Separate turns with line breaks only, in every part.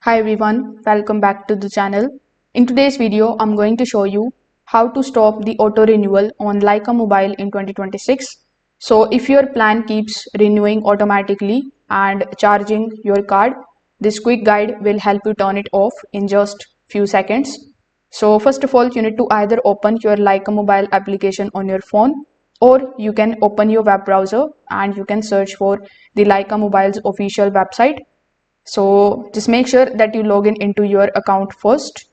Hi everyone, welcome back to the channel. In today's video, I'm going to show you how to stop the auto renewal on Lycamobile in 2026. So if your plan keeps renewing automatically and charging your card, this quick guide will help you turn it off in just few seconds. So first of all, you need to either open your Lycamobile application on your phone, or you can open your web browser and you can search for the Lycamobile's official website. So just make sure that you log in into your account first.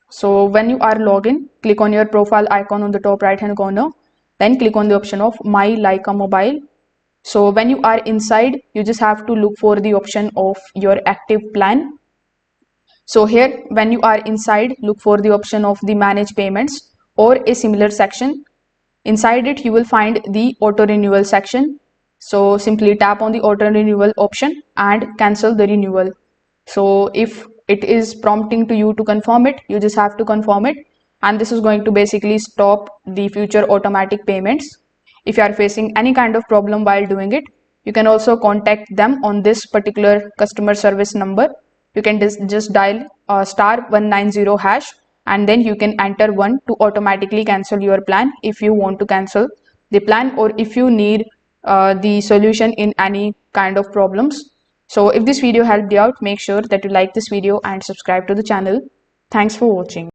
So when you are logged in, click on your profile icon on the top right hand corner, then click on the option of My Lycamobile. So when you are inside, you just have to look for the option of your active plan. So here, when you are inside, look for the option of the Manage Payments or a similar section. Inside it, you will find the auto renewal section. So simply tap on the auto renewal option and cancel the renewal. So if it is prompting to you to confirm it, you just have to confirm it. And this is going to basically stop the future automatic payments. If you are facing any kind of problem while doing it, you can also contact them on this particular customer service number. You can just dial *190# and then you can enter 1 to automatically cancel your plan if you want to cancel the plan, or if you need the solution in any kind of problems. So if this video helped you out, make sure that you like this video and subscribe to the channel. Thanks for watching.